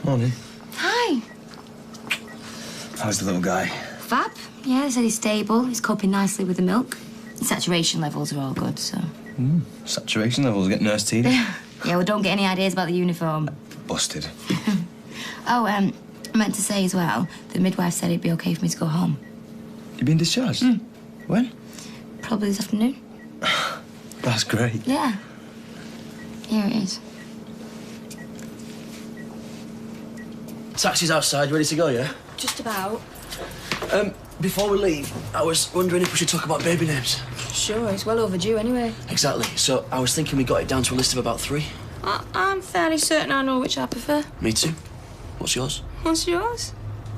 Morning. Hi. How's the little guy? Fab. Yeah, they said he's stable. He's coping nicely with the milk. His saturation levels are all good, so... Saturation levels get nurse teed. Yeah, well, don't get any ideas about the uniform. Busted. Oh, I meant to say as well, the midwife said it'd be okay for me to go home. You been discharged? When? Probably this afternoon. That's great. Yeah. Here it is. Taxi's outside, ready to go, yeah? Just about. Before we leave, I was wondering if we should talk about baby names. Sure, it's well overdue anyway. Exactly. So I was thinking we got it down to a list of about 3. I'm fairly certain I know which I prefer. Me too. What's yours? What's yours?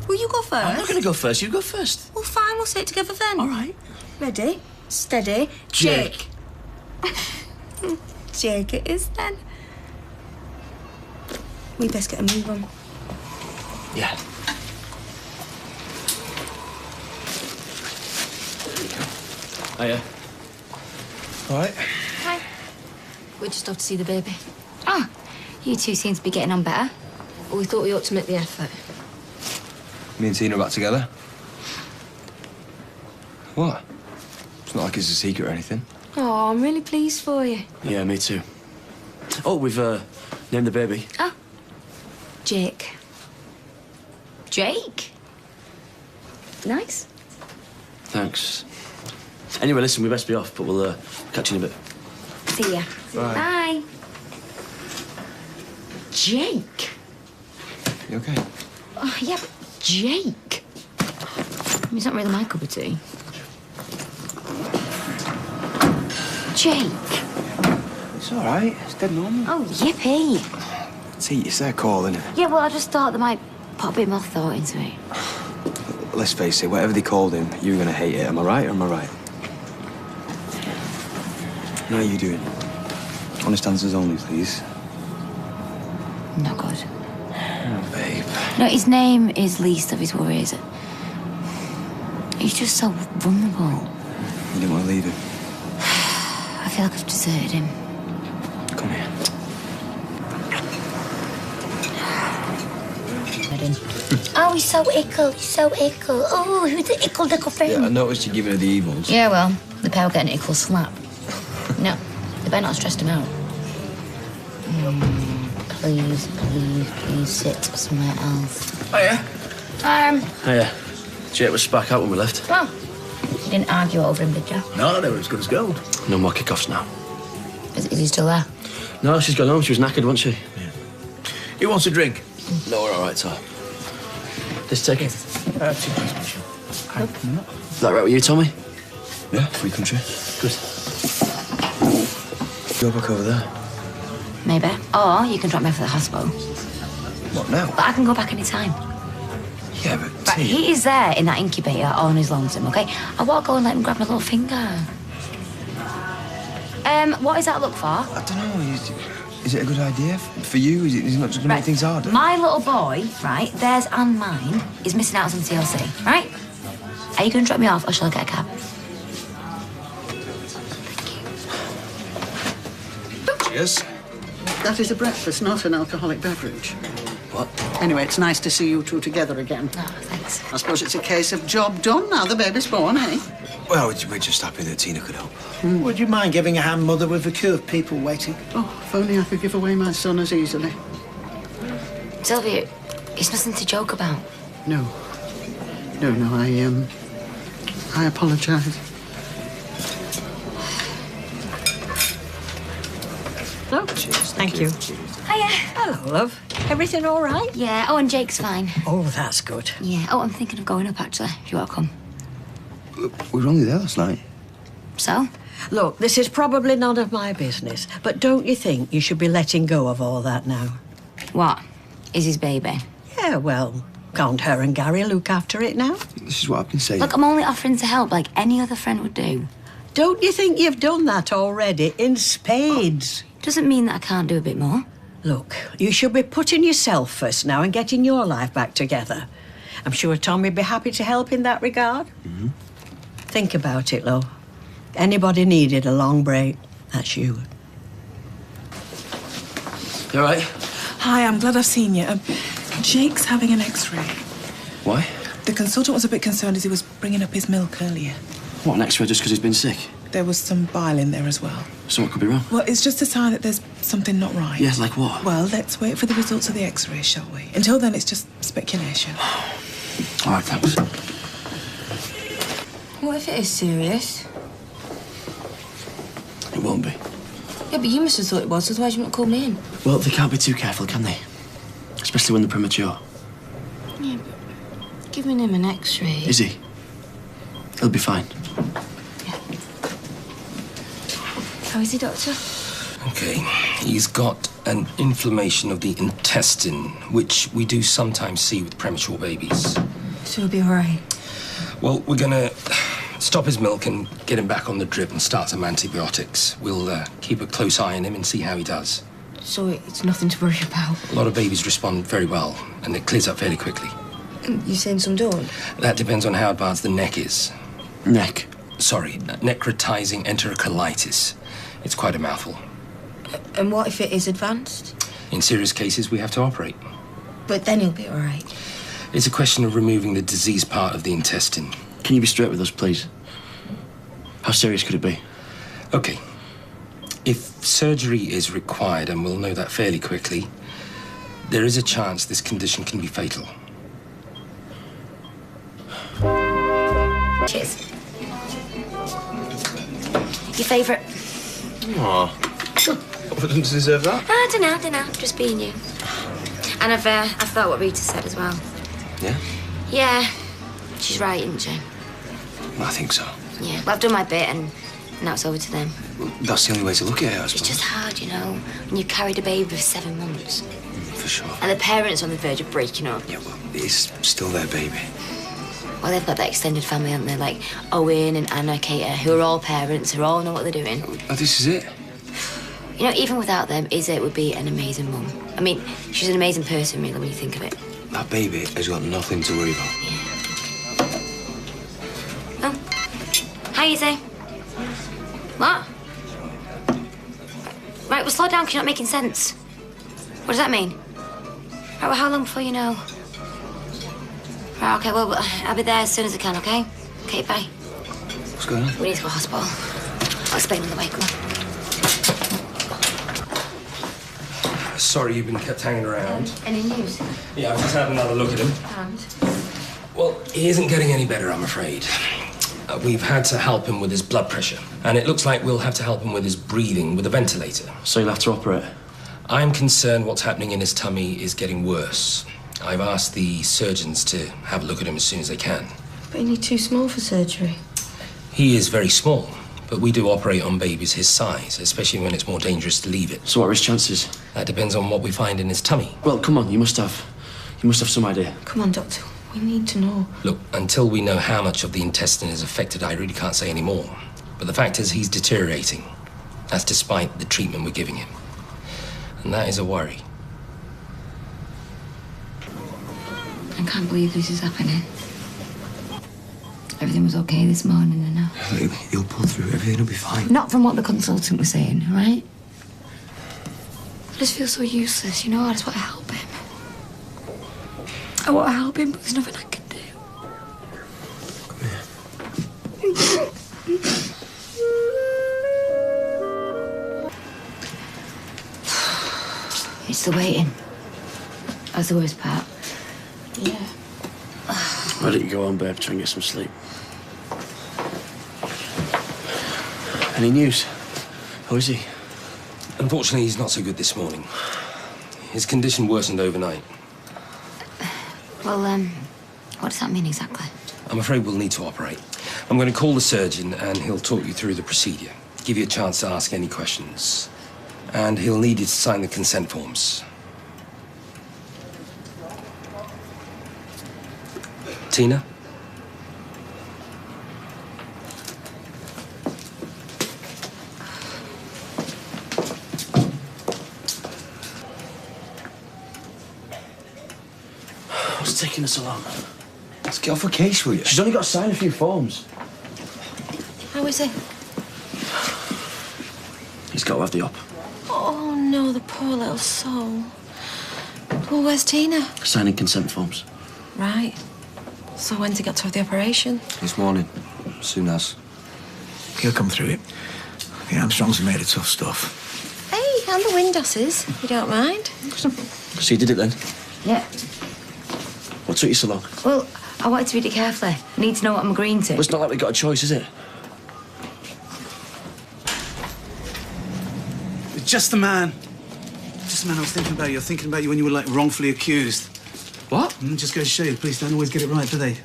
Will you go first? I'm not going to go first. You go first. Well, fine, we'll say it together then. All right. Ready, steady, Jake. Jake it is then. We best get a move on. Yeah. Hiya. All right. Hi. We're just off to see the baby. Ah, you two seem to be getting on better. Well, we thought we ought to make the effort. Me and Tina are back together. What? It's not like it's a secret or anything. Oh, I'm really pleased for you. Yeah, me too. Oh, we've named the baby. Ah, Jake. Jake? Nice. Thanks. Anyway, listen, we best be off, but we'll catch you in a bit. See ya. Bye. Bye. Jake? You okay? Oh, yeah, but Jake? I mean, it's not really my cup of tea. Jake? It's all right. It's dead normal. Oh, yippee. See, it's their call, isn't it? Yeah, well, I just thought they might pop a bit more thought into it. Let's face it, whatever they called him, you're going to hate it. Am I right or am I right? How are you doing? Honest answers only, please. Not good. Oh, babe. No, his name is least of his worries. He's just so vulnerable. You didn't want to leave him. I feel like I've deserted him. Come here. Oh, he's so ickle. He's so ickle. Oh, who's the ickle dickle thing? Yeah, I noticed you giving her the evils. Yeah, well, the pair will get an ickle slap. No, they better not have stressed him out. Please sit somewhere else. Hiya. Oh, Hiya. Jake was back out when we left. Well, you didn't argue over him, did you? No, they were as good as gold. No more kickoffs now. Is he still there? No, she's gone home. She was knackered, wasn't she? Yeah. Who wants a drink? No, we're all right, Tom. Let's take it. Two please, Michelle. Is that right with you, Tommy? Yeah, free country. Good. Go back over there. Maybe. Or you can drop me off at the hospital. What now? But I can go back any time. Yeah, but Right, Tia- he is there in that incubator all on his lonesome, okay? I won't go and let him grab my little finger. What is that look for? I don't know. Is it a good idea for you? Is it not just going to make things harder? My little boy, right, theirs and mine, is missing out on some TLC, right? Are you going to drop me off or shall I get a cab? Cheers. That is a breakfast, not an alcoholic beverage. What? Anyway, it's nice to see you two together again. Oh, thanks. I suppose it's a case of job done now the baby's born, eh? Well, we're just happy that Tina could help. Would you mind giving a hand, Mother, with a queue of people waiting? Oh, if only I could give away my son as easily. Sylvia, it's nothing to joke about. No. No, I apologise. Oh, thank you. Hiya. Hello, love. Everything all right? Yeah, oh, and Jake's fine. Oh, that's good. Yeah, oh, I'm thinking of going up, actually, if you want to come. We were only there last night. So? Look, this is probably none of my business, but don't you think you should be letting go of all that now? What? Is his baby? Yeah, well, can't her and Gary look after it now? This is what I've been saying. Look, I'm only offering to help like any other friend would do. Don't you think you've done that already in spades? Doesn't mean that I can't do a bit more. Look, you should be putting yourself first now and getting your life back together. I'm sure Tommy'd be happy to help in that regard. Mm-hmm. Think about it, love. Anybody needed a long break, that's you. You all right? Hi, I'm glad I've seen you. Jake's having an X-ray. Why? The consultant was a bit concerned as he was bringing up his milk earlier. What, an X-ray just because he's been sick? There was some bile in there as well. So what could be wrong? Well, it's just a sign that there's something not right. Yeah, like what? Well, let's wait for the results of the X-ray, shall we? Until then, it's just speculation. All right, thanks. What if it is serious? It won't be. Yeah, but you must have thought it was, otherwise you wouldn't call me in. Well, they can't be too careful, can they? Especially when they're premature. Yeah, but giving him an X-ray... Is he? He'll be fine. How is he, Doctor? Okay, he's got an inflammation of the intestine, which we do sometimes see with premature babies. So he'll be all right? Well, we're gonna stop his milk and get him back on the drip and start some antibiotics. We'll keep a close eye on him and see how he does. So it's nothing to worry about? A lot of babies respond very well, and it clears up fairly quickly. You're saying some don't? That depends on how advanced the neck is. Neck? Sorry, necrotizing enterocolitis. It's quite a mouthful. And what if it is advanced? In serious cases, we have to operate. But then he'll be all right. It's a question of removing the diseased part of the intestine. Can you be straight with us, please? How serious could it be? Okay. If surgery is required, and we'll know that fairly quickly, there is a chance this condition can be fatal. Cheers. Your favourite? Aw. I didn't deserve that. I don't know. Just being you. And I've thought what Rita said as well. Yeah? Yeah. She's right, isn't she? I think so. Yeah. Well, I've done my bit and now it's over to them. Well, that's the only way to look at it, I It's suppose. just hard, you know, when you carried a baby for 7 months. For sure. And the parents are on the verge of breaking up. Yeah, well, it's still their baby. Well, they've got that extended family, haven't they? Like Owen and Anna, Kate, who are all parents, who all know what they're doing. Oh, this is it? You know, even without them, Izzy would be an amazing mum. I mean, she's an amazing person, really, when you think of it. That baby has got nothing to worry about. Yeah. Oh. Hi, Izzy. What? Right, well, slow down, because you're not making sense. What does that mean? Right, well, how long before you know? Right, okay, well, I'll be there as soon as I can, okay? Okay, bye. What's going on? We need to go to hospital. I'll explain on the way, come on. Sorry you've been kept hanging around. Any news? Yeah, I've just had another look at him. And? Well, he isn't getting any better, I'm afraid. We've had to help him with his blood pressure. And it looks like we'll have to help him with his breathing with a ventilator. So you'll have to operate? I'm concerned what's happening in his tummy is getting worse. I've asked the surgeons to have a look at him as soon as they can. But you're too small for surgery. He is very small, but we do operate on babies his size, especially when it's more dangerous to leave it. So what are his chances? That depends on what we find in his tummy. Well, come on, you must have some idea. Come on, Doctor. We need to know. Look, until we know how much of the intestine is affected, I really can't say any more. But the fact is he's deteriorating. That's despite the treatment we're giving him. And that is a worry. I can't believe this is happening. Everything was okay this morning and now. He'll pull through. Everything will be fine. Not from what the consultant was saying, all right? I just feel so useless, you know? I just want to help him. I want to help him, but there's nothing I can do. It's the waiting. That's the worst part. Yeah. Why don't you go on, babe, try and get some sleep? Any news? How is he? Unfortunately, he's not so good this morning. His condition worsened overnight. Well, what does that mean exactly? I'm afraid we'll need to operate. I'm going to call the surgeon and he'll talk you through the procedure, give you a chance to ask any questions. And he'll need you to sign the consent forms. Tina? What's taking us so long? Let's get off a case with you. She's only got to sign a few forms. How is he? He's got to have the op. Oh, no, the poor little soul. Well, where's Tina? Signing consent forms. Right. So when's he got to have the operation? This morning. Soon as. He'll come through it. The Armstrongs have made it tough stuff. Hey, and the Windosses, if you don't mind. So you did it then? Yeah. What took you so long? Well, I wanted to read it carefully. I need to know what I'm agreeing to. Well, it's not like we got a choice, is it? It's just the man. Just the man I was thinking about you. I was thinking about you when you were, like, wrongfully accused. What? Just goes to show you, the police don't always get it right, do they?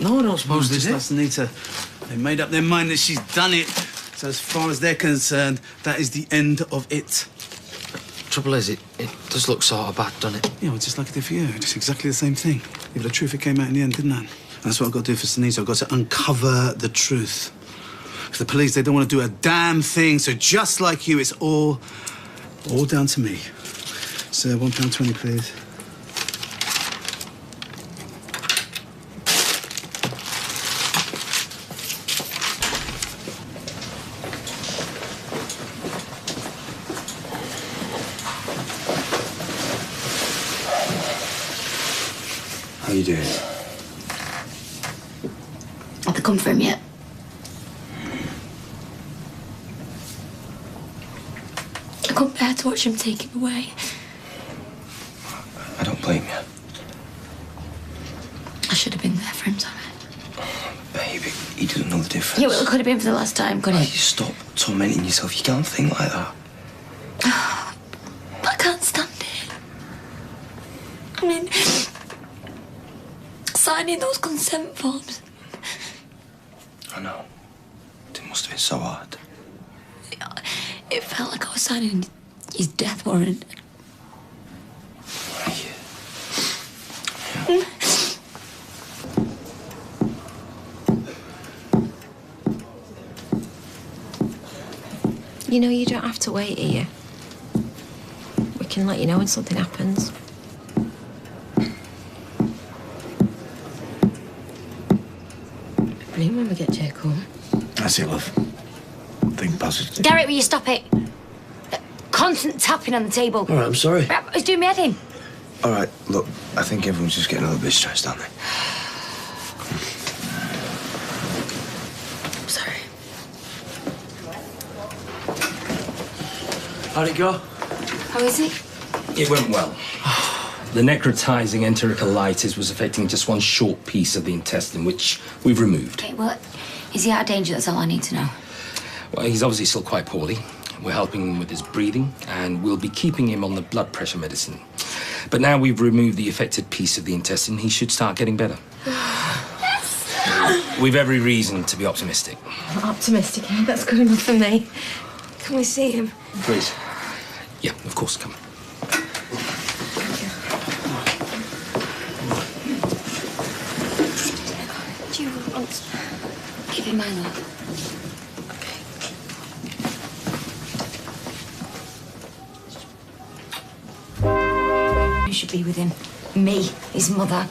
No, I don't suppose they Just did. that's Anita. They made up their mind that she's done it. So as far as they're concerned, that is the end of it. Trouble is, it does look sort of bad, doesn't it? Yeah, well, just like it did for you. Just exactly the same thing. Yeah, but the truth, it came out in the end, didn't it? And that's what I've got to do for Sunita. I've got to uncover the truth. Because the police, they don't want to do a damn thing. So just like you, it's all down to me. So £1.20, please. How you doing? Have they come for him yet? I couldn't bear to watch him take him away. I don't blame you. I should have been there for him, Tommy. Baby, he doesn't know the difference. Yeah, well, it could have been for the last time, couldn't You it? stop tormenting yourself. You can't think like that. I can't stand it. I mean, signing those consent forms. I know. It must have been so hard. It felt like I was signing his death warrant. You know, you don't have to wait here. We can let you know when something happens. Brilliant when we get Jake home. That's it, love. Think positive. Derek, will you stop it? Constant tapping on the table. All right, I'm sorry. It's doing me head in. All right, look, I think everyone's just getting a little bit stressed, aren't they? I'm sorry. How'd it go? How is he? It went well. The necrotizing enterocolitis was affecting just one short piece of the intestine, which we've removed. Okay, well, is he out of danger? That's all I need to know. Well, he's obviously still quite poorly. We're helping him with his breathing, and we'll be keeping him on the blood pressure medicine. But now we've removed the affected piece of the intestine, he should start getting better. Yes! We've every reason to be optimistic. Optimistic, eh? That's good enough for me. Can we see him? Please. Yeah, of course, come. Do you want to give him my love? Okay. Who should be with him? Me, his mother.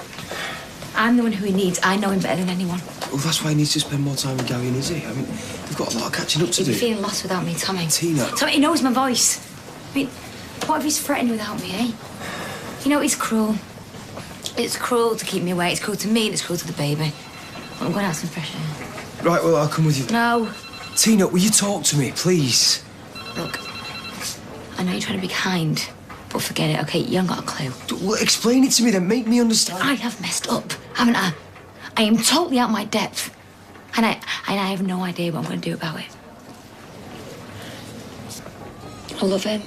I'm the one who he needs. I know him better than anyone. Well, that's why he needs to spend more time with Gary and Izzy. I mean, they've got a lot of catching up to He'd do. be feeling lost without me, Tommy. Tina. Tommy, he knows my voice. I mean, what if he's threatened without me, eh? You know, it's cruel. It's cruel to keep me away. It's cruel to me and it's cruel to the baby. I'm going out some fresh air. Right, well, I'll come with you. No. Tina, will you talk to me, please? Look, I know you're trying to be kind, but forget it, okay? You haven't got a clue. Well, explain it to me then. Make me understand. I have messed up, haven't I? I am totally out of my depth. And I have no idea what I'm going to do about it. I love him.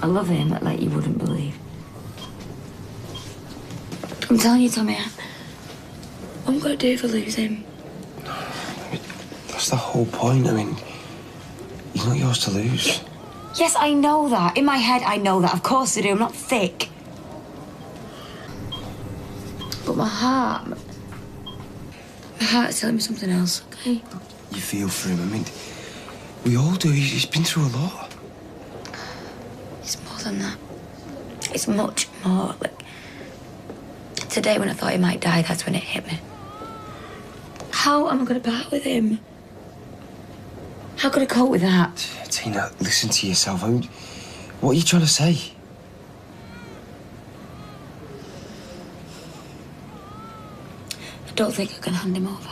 I love him like you wouldn't believe. I'm telling you, Tommy, what I'm going to do if I lose him. That's the whole point. I mean, he's not yours to lose. Yes, I know that. In my head, I know that. Of course I do. I'm not thick. But my heart's telling me something else, okay? You feel for him. I mean, we all do. He's been through a lot. It's more than that. It's much more. Like, today when I thought he might die, that's when it hit me. How am I going to part with him? How could I cope with that? Tina, listen to yourself. I mean, what are you trying to say? don't think I can hand him over.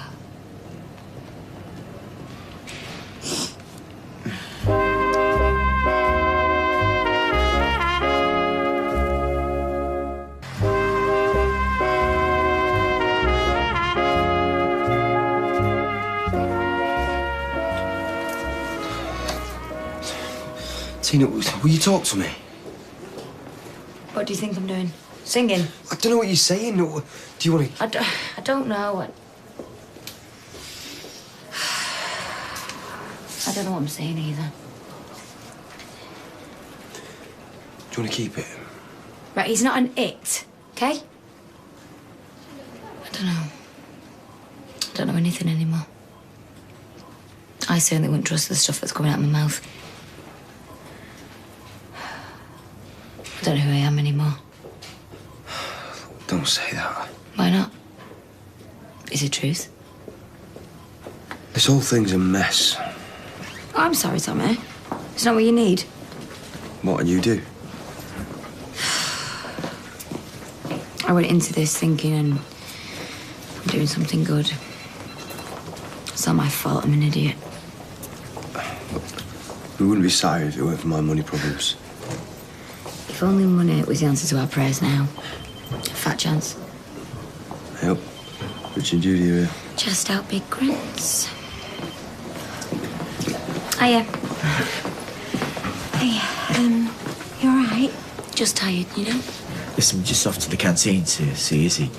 Tina, will you talk to me? What do you think I'm doing? Singing? I don't know what you're saying. Do you want to... I don't know. I don't know what I'm saying either. Do you want to keep it? Right, he's not an it, okay? I don't know. I don't know anything anymore. I certainly wouldn't trust the stuff that's coming out of my mouth. I don't know who I am anymore. Don't say that. Why not? Is it truth? This whole thing's a mess. Oh, I'm sorry, Tommy. It's not what you need. What, and you do? I went into this thinking I'm doing something good. It's not my fault, I'm an idiot. We wouldn't be sorry if it weren't for my money problems. If only money was the answer to our prayers now. A fat chance. Yep. Rich and Judy here. Just out big grins. Hiya. Hey, you all right? Just tired, you know? Listen, we're just off to the canteen to see Izzy. Do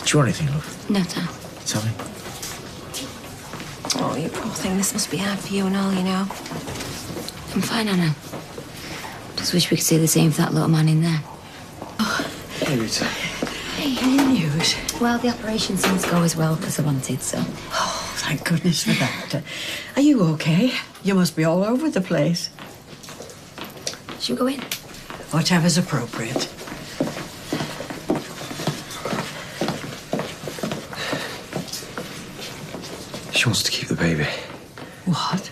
you want anything, love? No, Tom. Tommy? Oh, you poor thing. This must be hard for you and all, you know. I'm fine, Anna. Just wish we could say the same for that little man in there. Hey, Rita. Hey, any news? Well, the operation seems to go as well as I wanted, so... Oh, thank goodness for that. Are you okay? You must be all over the place. Should we go in? Whatever's appropriate. She wants to keep the baby. What?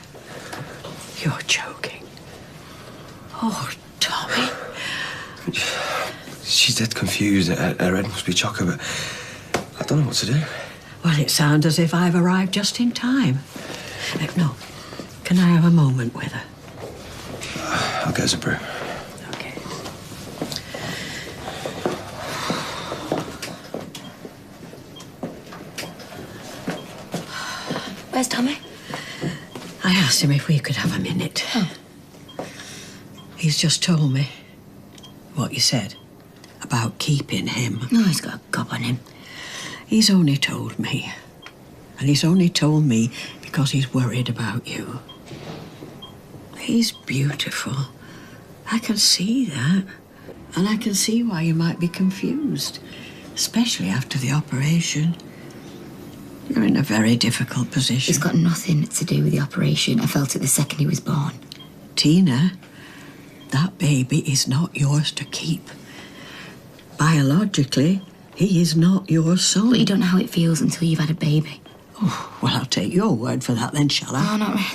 You're joking. Oh, Tommy. She's dead confused. Her head must be chocker, but I don't know what to do. Well, it sounds as if I've arrived just in time. No. Can I have a moment with her? I'll get us a brew. Okay. Where's Tommy? I asked him if we could have a minute. Oh. He's just told me what you said about keeping him. No, he's got a gob on him. He's only told me. And he's only told me because he's worried about you. He's beautiful. I can see that. And I can see why you might be confused, especially after the operation. You're in a very difficult position. It's got nothing to do with the operation. I felt it the second he was born. Tina, that baby is not yours to keep. Biologically, he is not your son. But you don't know how it feels until you've had a baby. Oh, well, I'll take your word for that then, shall I? Oh, not really.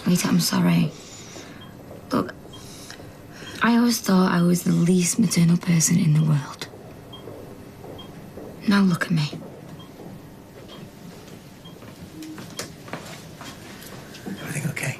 Rita, I'm sorry. Look, I always thought I was the least maternal person in the world. Now look at me. Everything okay?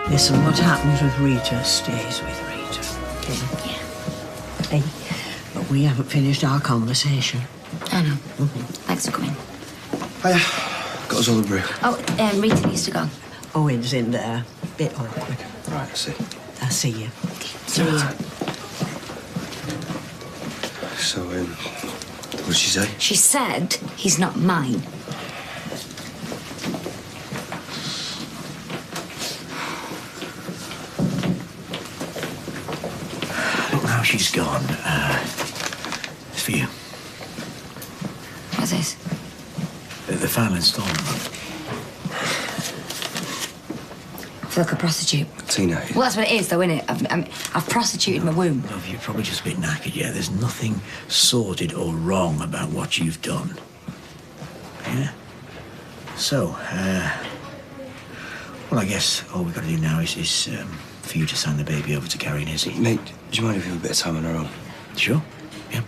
Listen, what happens with Rita stays with Rita. Okay? Yeah. Hey, but we haven't finished our conversation. I know. Thanks for coming. Hiya. Got us all a brew. Oh, Rita needs to go. Owen's in there. Bit awkward. Right, I see. I see you. See you. So, what did she say? She said he's not mine. Look, now she's gone. It's for you. What's this? The final installment. I feel like a prostitute. Tina. Well, that's what it is, though, isn't it? I've prostituted my womb. Love, you're probably just a bit knackered, yeah? There's nothing sordid or wrong about what you've done. Yeah? So, well, I guess all we've got to do now is for you to sign the baby over to Carrie and Izzy. Mate, do you mind if we have a bit of time on our own? Sure. Yeah.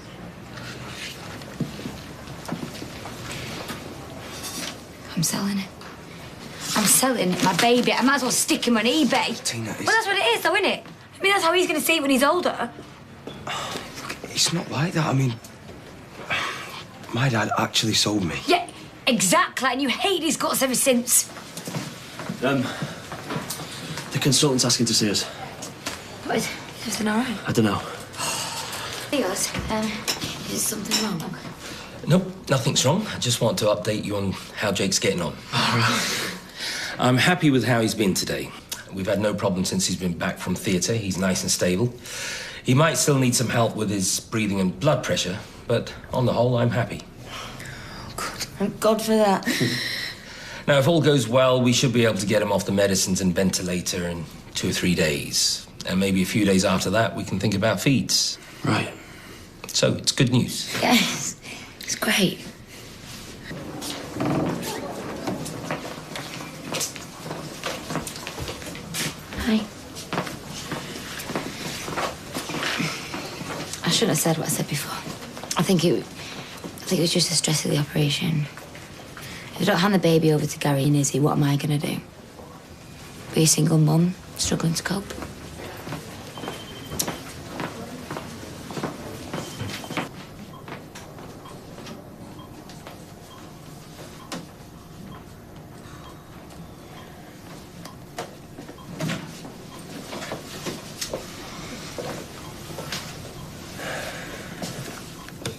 I'm selling it. I'm selling it, my baby. I might as well stick him on eBay. Tina, Well, that's what it is, though, isn't it? I mean, that's how he's going to see it when he's older. It's not like that. I mean, my dad actually sold me. Yeah, exactly. And you hate his guts ever since. The consultant's asking to see us. What is everything all right? I don't know. Leos, is something wrong? Nope, nothing's wrong. I just want to update you on how Jake's getting on. I'm happy with how he's been today. We've had no problem since he's been back from theatre. He's nice and stable. He might still need some help with his breathing and blood pressure, but on the whole, I'm happy. Thank God for that. Now, if all goes well, we should be able to get him off the medicines and ventilator in 2 or 3 days. And maybe a few days after that, we can think about feeds. Right. So, it's good news. Yes, it's great. Hi. I shouldn't have said what I said before. I think it was just the stress of the operation. If I don't hand the baby over to Gary and Izzy, what am I going to do? Be a single mum, struggling to cope?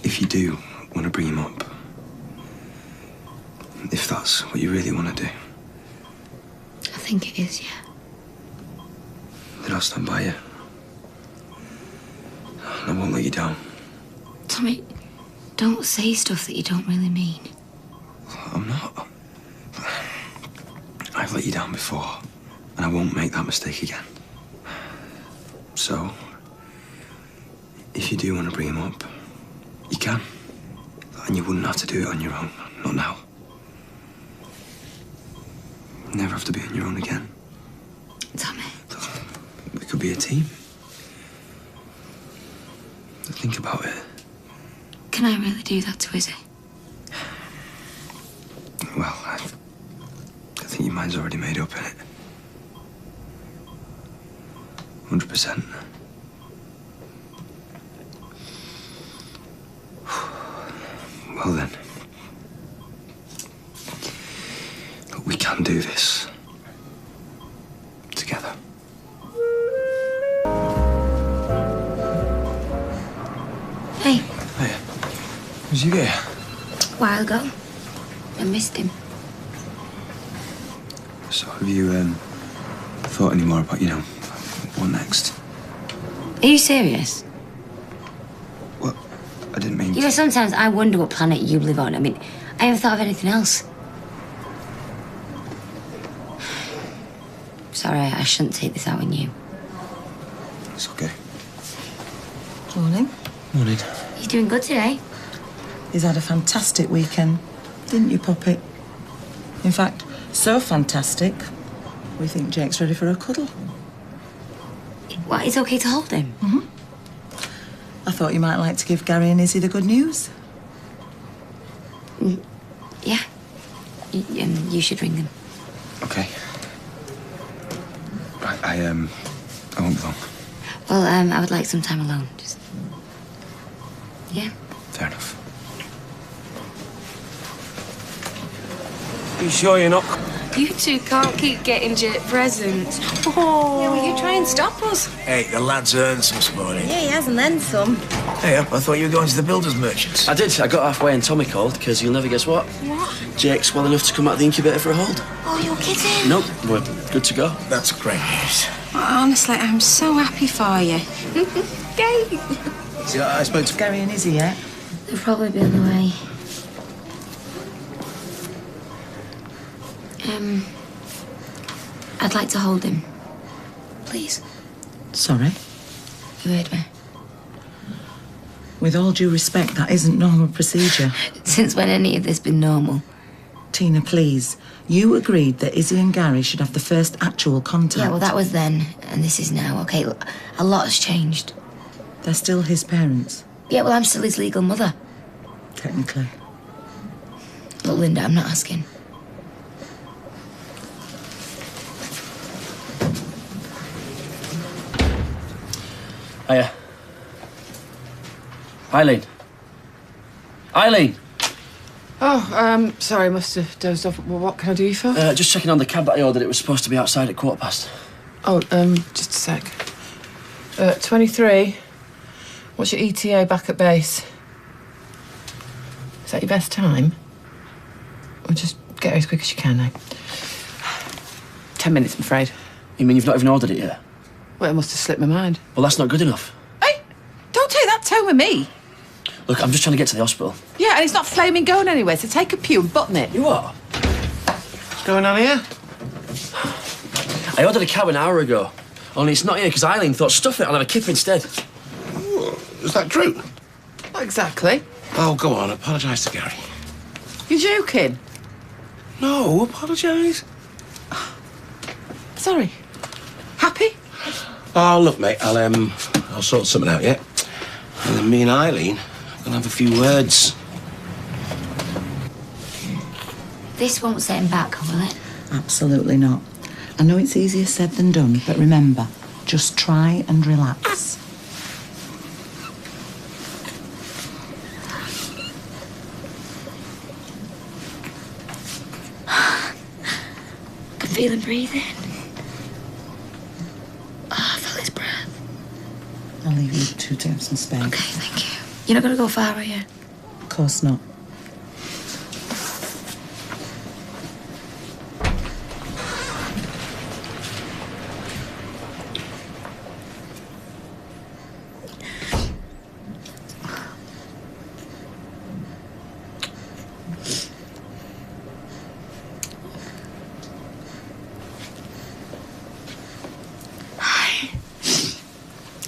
If you do want to bring him up, if that's what you really want to do, I think it is, yeah. then I'll stand by you. And I won't let you down. Tommy, don't say stuff that you don't really mean. I'm not. I've let you down before, and I won't make that mistake again. So, if you do want to bring him up, you can. And you wouldn't have to do it on your own. Not now. Never have to be on your own again. Tommy. We could be a team. Think about it. Can I really do that to Izzy? Well, I think your mind's already made up, innit? 100%. Well then, we can do this together. Hey. Hey, was you here? A while ago. I missed him. So have you thought any more about, what next? Are you serious? Well, I didn't mean You know, sometimes I wonder what planet you live on. I mean, I haven't thought of anything else. Sorry, I shouldn't take this out on you. It's okay. Morning. Morning. You're doing good today. He's had a fantastic weekend, didn't you, Poppy? In fact, so fantastic, we think Jake's ready for a cuddle. What, it's okay to hold him? Mm-hmm. I thought you might like to give Gary and Izzy the good news. Yeah. You should ring them. Okay. Right, I won't be long. Well, I would like some time alone. Just... Yeah. Fair enough. You sure you're not... You two can't keep getting Jake presents. Oh. Yeah, will you try and stop us? Hey, the lad's earned some this morning. Yeah, he has, and then some. Hey, I thought you were going to the builders merchants. I did. I got halfway and Tommy called, because you'll never guess what. What? Jake's well enough to come out of the incubator for a hold. Oh, you're kidding? Nope, we're good to go. That's great news. Honestly, I'm so happy for you. Yay! See, I spoke to Gary and Izzy yet? They'll probably be on the way. I'd like to hold him. Please. Sorry? You heard me. With all due respect, that isn't normal procedure. Since when any of this been normal? Tina, please. You agreed that Izzy and Gary should have the first actual contact. Yeah, well, that was then, and this is now. Okay, a lot has changed. They're still his parents. Yeah, well, I'm still his legal mother. Technically. Look, Linda, I'm not asking. Hiya. Eileen. Eileen! Oh, sorry, I must have dozed off. Well, what can I do you for? Just checking on the cab that I ordered. It was supposed to be outside at past. Oh, just a sec. 23. What's your ETA back at base? Is that your best time? Or just get her as quick as you can, eh? 10 minutes, I'm afraid. You mean you've not even ordered it yet? Well, it must have slipped my mind. Well, that's not good enough. Hey, don't take that tone with me. Look, I'm just trying to get to the hospital. Yeah, and it's not flaming going anywhere, so take a pew and button it. You are? What's going on here? I ordered a cab an hour ago. Only it's not here because Eileen thought, stuff it, I'll have a kip instead. Ooh, is that true? Not exactly. Oh, go on, apologise to Gary. You're joking? No, apologise. Sorry. Happy? Oh, look, mate, I'll sort something out, yeah? And then me and Eileen are gonna have a few words. This won't set him back, will it? Absolutely not. I know it's easier said than done, but remember, just try and relax. I can feel him breathing. Oh, I felt his breath. I'll leave you two to have some space. Okay, thank you. You're not going to go far, are you? Of course not.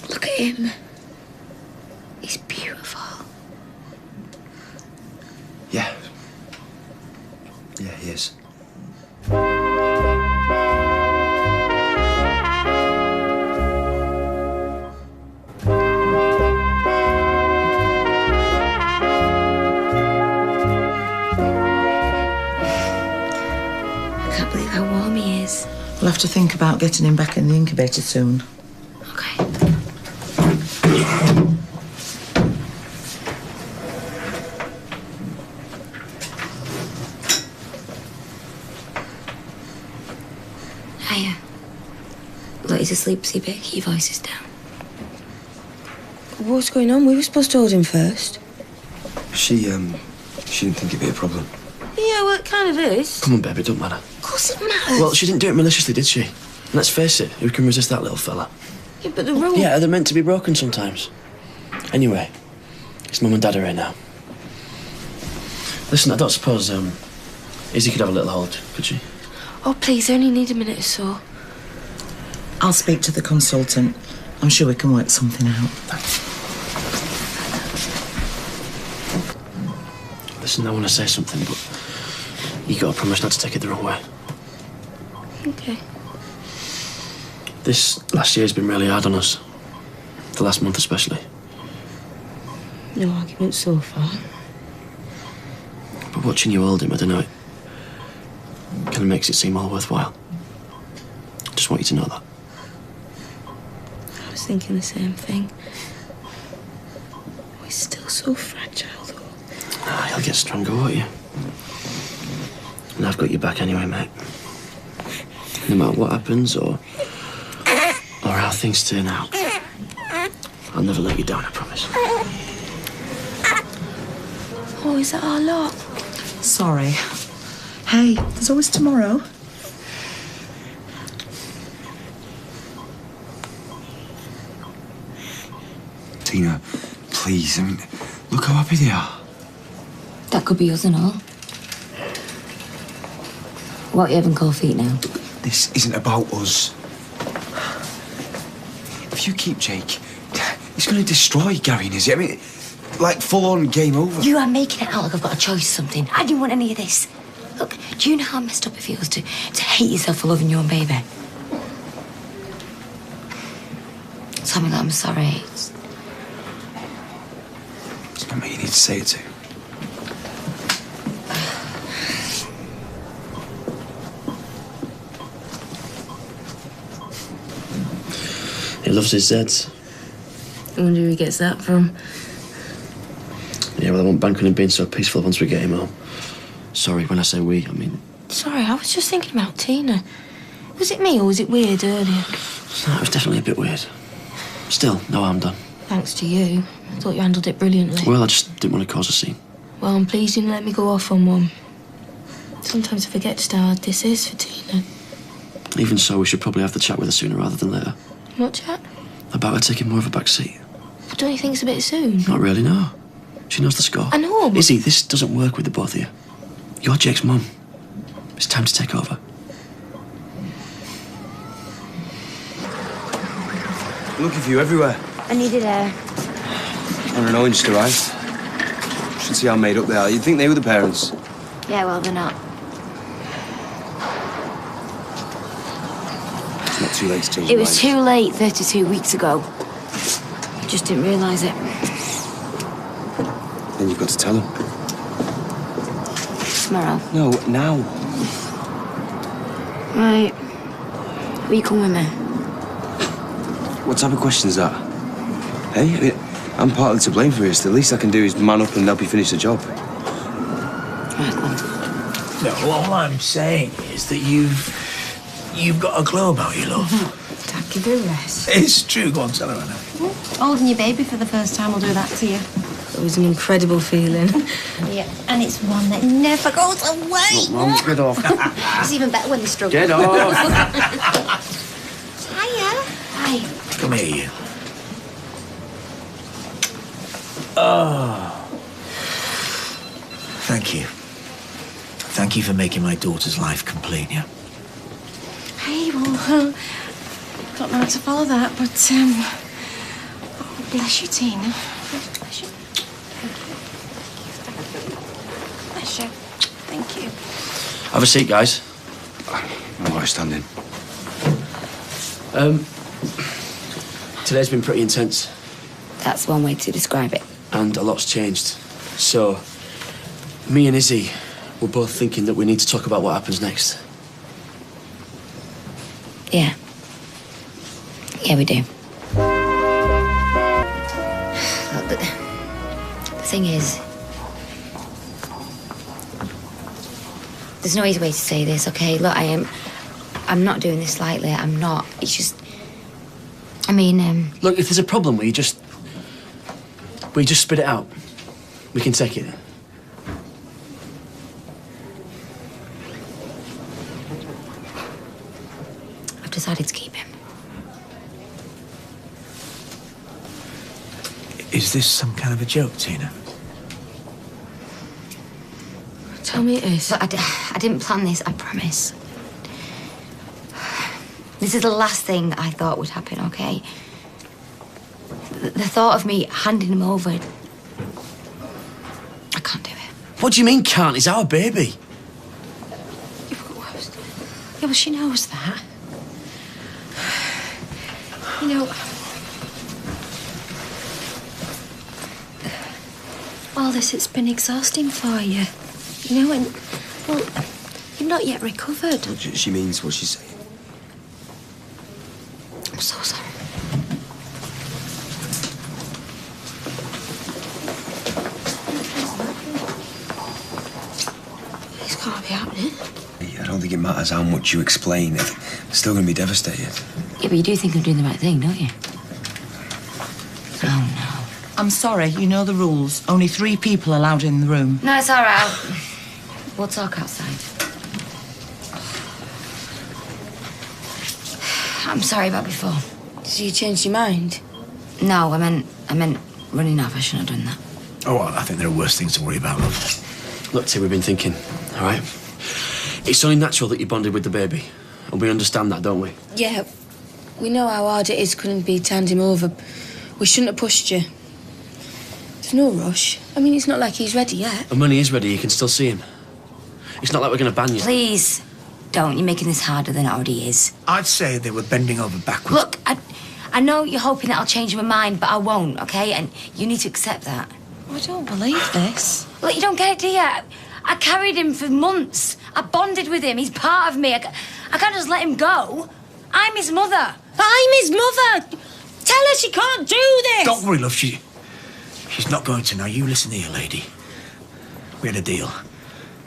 Look at him. He's beautiful. Yeah. Yeah, he is. I can't believe how warm he is. We'll have to think about getting him back in the incubator soon. Okay. Hiya. Look, he's asleep, see, Vic? Your voice is down. What's going on? We were supposed to hold him first. She didn't think it'd be a problem. Yeah, well, it kind of is. Come on, baby, it don't matter. Of course it matters. Well, she didn't do it maliciously, did she? And let's face it, who can resist that little fella? Yeah, but the rule... Yeah, they're meant to be broken sometimes. Anyway, his mum and dad are here now. Listen, I don't suppose, Izzy could have a little hold, could she? Oh, please, I only need a minute or so. I'll speak to the consultant. I'm sure we can work something out. Listen, I want to say something, but you got to promise not to take it the wrong way. Okay. This last year's been really hard on us. The last month especially. No argument so far. But watching you hold him, I don't know, it kind of makes it seem all worthwhile. Just want you to know that. I was thinking the same thing. We're still so fragile, though. Ah, you'll get stronger, won't you? And I've got your back anyway, mate. No matter what happens or how things turn out, I'll never let you down, I promise. Oh, is that our lot? Sorry. Hey, there's always tomorrow. Tina, please, I mean, look how happy they are. That could be us and all. What are you having cold feet now? This isn't about us. If you keep Jake, he's going to destroy Gary and Izzy. I mean, like, full-on game over. You are making it out like I've got a choice or something. I didn't want any of this. Look, do you know how messed up it feels to hate yourself for loving your own baby? Tell me that I'm sorry. It's not me you need to say it to. He loves his Zeds. I wonder who he gets that from. Yeah, well, I won't bank on him being so peaceful once we get him home. Sorry, when I say we, I mean... Sorry, I was just thinking about Tina. Was it me or was it weird earlier? No, it was definitely a bit weird. Still, no harm done. Thanks to you. I thought you handled it brilliantly. Well, I just didn't want to cause a scene. Well, I'm pleased you didn't let me go off on one. Sometimes I forget just how hard this is for Tina. Even so, we should probably have the chat with her sooner rather than later. What chat? About her taking more of a back seat. But don't you think it's a bit soon? Not really, no. She knows the score. I know, but... Izzy, this doesn't work with the both of you. You're Jake's mum. It's time to take over. Looking for you everywhere. I needed air. I don't know, just arrived. Should see how made up they are. You'd think they were the parents. Yeah, well, they're not. It's not too late to change It your was mind. too late 32 weeks ago. I just didn't realise it. Then you've got to tell them. Tomorrow. No, now. Right. Will you come with me? What type of question is that? Hey, I mean, I'm partly to blame for this. The least I can do is man up and help you finish the job. Right, come on. No, all I'm saying is that you've got a glow about you, love. Dad, give her a rest. It's true. Go on, tell her, Anna. Holding your baby for the first time will do that to you. It was an incredible feeling. Yeah, and it's one that never goes away. Mum, get off. It's even better when they struggle. Get off. Hiya. Hi. Come here, you. Oh. Thank you. Thank you for making my daughter's life complete, yeah? Hey, well, don't know how to follow that, but, oh, bless you, Tina. Bless you. Bless you. Thank you. Have a seat, guys. I'm alright standing. Today's been pretty intense. That's one way to describe it. And a lot's changed. So, me and Izzy were both thinking that we need to talk about what happens next. Yeah. Yeah, we do. Look, the thing is, there's no easy way to say this, okay? Look, I'm not doing this lightly. I'm not. It's just, I mean, Look, if there's a problem, we just spit it out. We can take it. I've decided to keep him. Is this some kind of a joke, Tina? Tell me it is. Look, I didn't plan this, I promise. This is the last thing I thought would happen, okay? The thought of me handing him over, I can't do it. What do you mean can't? He's our baby. Yeah, well, she knows that. You know, all this, it's been exhausting for you. You know, and, well, you've not yet recovered. She means what she's saying. I'm so sorry. This can't be happening. I don't think it matters how much you explain it. They're still going to be devastated. Yeah, but you do think I'm doing the right thing, don't you? Oh, no. I'm sorry, you know the rules. Only 3 people allowed in the room. No, it's all right. We'll talk outside. I'm sorry about before. So you changed your mind? No, I meant running off. I shouldn't have done that. Oh, well, I think there are worse things to worry about, love. Look, T, we've been thinking, all right? It's only natural that you bonded with the baby. And we understand that, don't we? Yeah, we know how hard it is couldn't be to hand him over. We shouldn't have pushed you. There's no rush. I mean, it's not like he's ready yet. And when he is ready, you can still see him. It's not like we're going to ban you. Please, don't. You're making this harder than it already is. I'd say they were bending over backwards. Look, I know you're hoping that I'll change my mind, but I won't, okay? And you need to accept that. I don't believe this. Look, you don't get it, do you? I carried him for months. I bonded with him. He's part of me. I can't just let him go. I'm his mother. But I'm his mother. Tell her she can't do this. Don't worry, love. She's not going to now. You listen here, lady. We had a deal.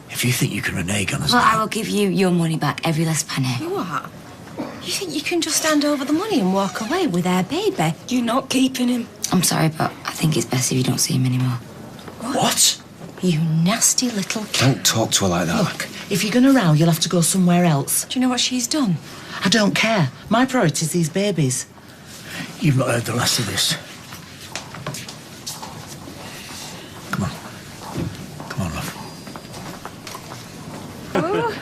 If you think you can renege on us Well, now... I will give you your money back, every last penny. What? You think you can just hand over the money and walk away with our baby? You're not keeping him. I'm sorry, but I think it's best if you don't see him anymore. What? You nasty little kid. Don't talk to her like that. Look, if you're going to row, you'll have to go somewhere else. Do you know what she's done? I don't care. My priority's these babies. You've not heard the last of this. Come on. Come on, love.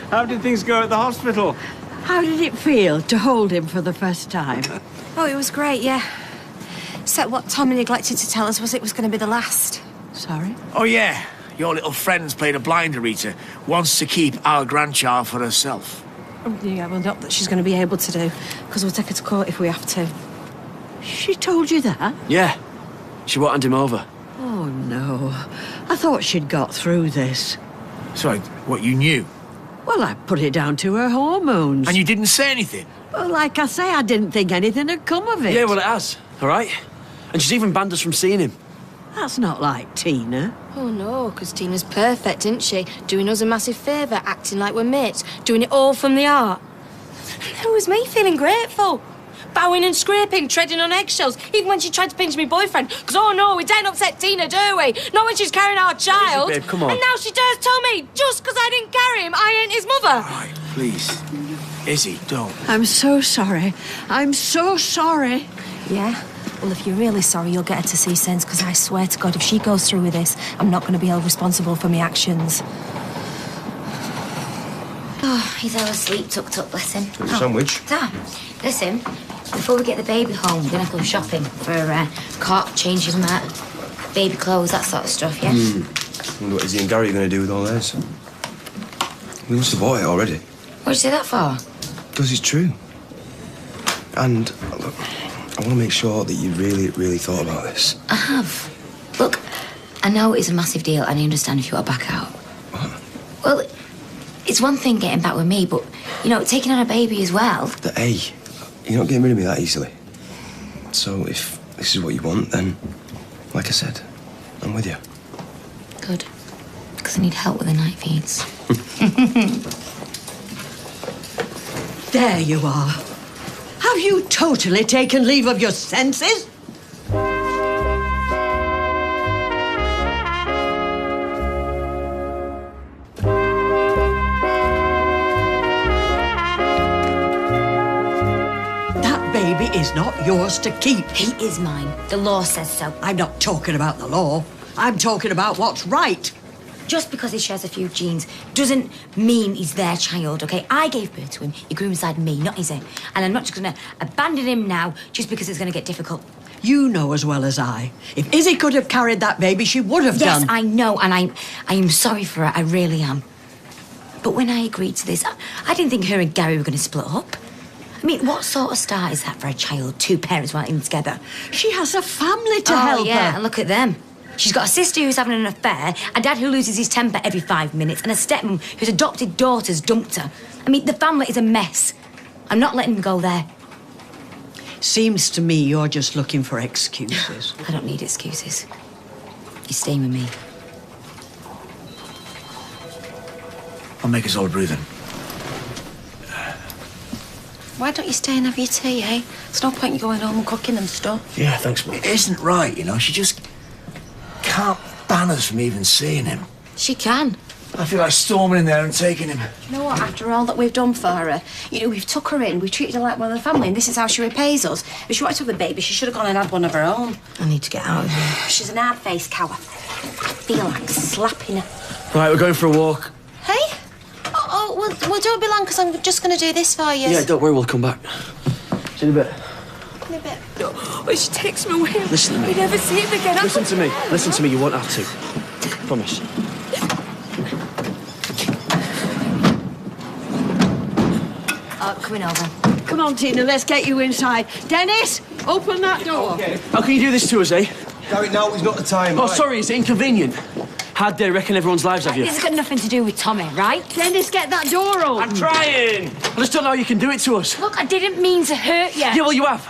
How did things go at the hospital? How did it feel to hold him for the first time? Oh, it was great, yeah. Except what Tommy neglected to tell us was it was going to be the last. Sorry? Oh, yeah. Your little friend's played a blinder eater. Wants to keep our grandchild for herself. Oh, yeah, well, not that she's going to be able to do, because we'll take her to court if we have to. She told you that? Yeah. She won't hand him over. Oh, no. I thought she'd got through this. Sorry, what, you knew? Well, I put it down to her hormones. And you didn't say anything? Well, like I say, I didn't think anything had come of it. Yeah, well, it has. All right? And she's even banned us from seeing him. That's not like Tina. Oh, no, because Tina's perfect, isn't she? Doing us a massive favour, acting like we're mates, doing it all from the heart. It was me feeling grateful. Bowing and scraping, treading on eggshells, even when she tried to pinch me boyfriend. Because, oh no, we daren't upset Tina, do we? Not when she's carrying our child. Babe, come on. And now she dares tell me, just because I didn't carry him, I ain't his mother. All right, please. Izzy, don't. I'm so sorry. I'm so sorry. Yeah? Well, if you're really sorry, you'll get her to see sense, because I swear to God, if she goes through with this, I'm not going to be held responsible for my actions. Oh, he's all asleep, tucked up, bless him. Sandwich. Dad, listen, before we get the baby home, we're going to go shopping for cot, changing mat, baby clothes, that sort of stuff, yeah? I wonder what Izzy and Gary are going to do with all this. We must have bought it already. What'd you say that for? Because it's true. And, look, I want to make sure that you really, really thought about this. I have. Look, I know it's a massive deal and I understand if you want to back out. What? Well, it's one thing getting back with me, but, you know, taking on a baby as well. But, hey, you're not getting rid of me that easily. So if this is what you want, then, like I said, I'm with you. Good. Because I need help with the night feeds. There you are. Have you totally taken leave of your senses? That baby is not yours to keep. He is mine. The law says so. I'm not talking about the law. I'm talking about what's right. Just because he shares a few genes doesn't mean he's their child, OK? I gave birth to him. He grew inside me, not Izzy. And I'm not just going to abandon him now just because it's going to get difficult. You know as well as I. If Izzy could have carried that baby, she would have done. Yes, I know, and I am sorry for her. I really am. But when I agreed to this, I didn't think her and Gary were going to split up. I mean, what sort of start is that for a child? Two parents wanting together. She has a family to help yeah, her. and look at them. She's got a sister who's having an affair, a dad who loses his temper every 5 minutes, and a stepmom whose adopted daughter's dumped her. I mean, the family is a mess. I'm not letting them go there. Seems to me you're just looking for excuses. I don't need excuses. You're staying with me. I'll make us all a brew then. Why don't you stay and have your tea, eh? There's no point in going home and cooking and stuff. Yeah, thanks, Mum. It isn't right, you know. She just can't ban us from even seeing him. She can. I feel like storming in there and taking him. You know what? After all that we've done for her, you know, we've took her in, we treated her like one of the family, and this is how she repays us. If she wanted to have a baby, she should have gone and had one of her own. I need to get out of here. She's an hard-faced cow. I feel like slapping her. Right, we're going for a walk. Hey? Oh, well, don't be long, because I'm just going to do this for you. Yeah, don't worry, we'll come back. See you in a bit. In a bit. Oh, she takes me away. Listen to me. We never see him again. Listen to me. Listen to me, you won't have to. Promise. coming over. Come on, Tina, let's get you inside. Dennis, open that door. How can you do this to us, eh? Gary, no, it's not the time. Oh, sorry, is it inconvenient? Hard day wrecking everyone's lives, have you? This has got nothing to do with Tommy, right? Dennis, get that door open. I'm trying! I just don't know how you can do it to us. Look, I didn't mean to hurt you. Yeah, well, you have.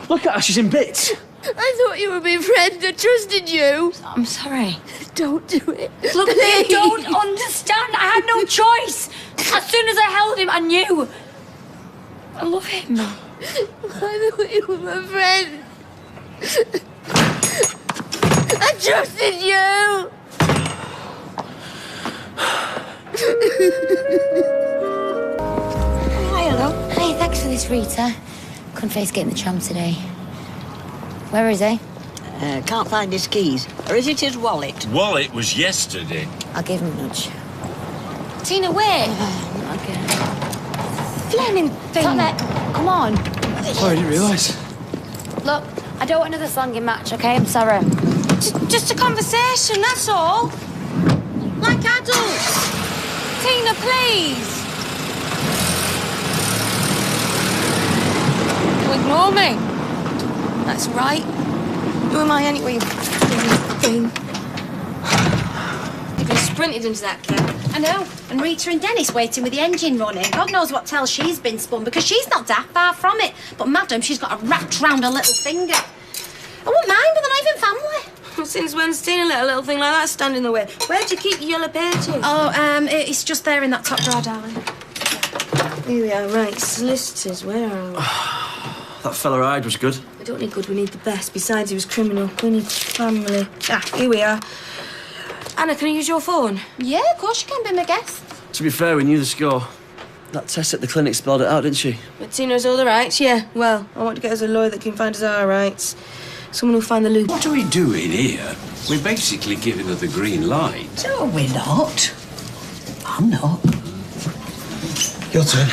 Look at her, she's in bits. I thought you were my friend. I trusted you. I'm sorry. Don't do it. Look, you don't understand. I had no choice. As soon as I held him, I knew. I love him. I thought you were my friend. I trusted you. Hi, hello. Hey, thanks for this, Rita. Couldn't face getting the tram today. Where is he? Can't find his keys. Or is it his wallet? Wallet was yesterday. I'll give him a nudge. Tina, wait. Not again. Flaming thing. Tommy, come on. Sorry, I didn't realise. Look, I don't want another slanging match, okay? I'm sorry. Just a conversation, that's all. Like adults. Tina, please. You ignore me. That's right. Who am I anyway, you thing? You've been sprinted into that cab. I know. And Rita and Dennis waiting with the engine running. God knows what tell she's been spun, because she's not daft, far from it. But madam, she's got a wrapped round her little finger. I wouldn't mind, but they're not even family. Well, since when's Tina let a little thing like that stand in the way? Where'd you keep your yellow pages? Oh, it's just there in that top drawer, darling. Here we are, right. Solicitors, where are we? That fella I had was good. We don't need good, we need the best. Besides, he was criminal. We need family. Here we are. Anna, can I use your phone? Yeah, of course you can, be my guest. To be fair, we knew the score. That test at the clinic spelled it out, didn't she? But Tina has all the rights, yeah. Well, I want to get us a lawyer that can find us our rights. Someone who'll find the loop. What are we doing here? We're basically giving her the green light. No, we're not. I'm not. Your turn.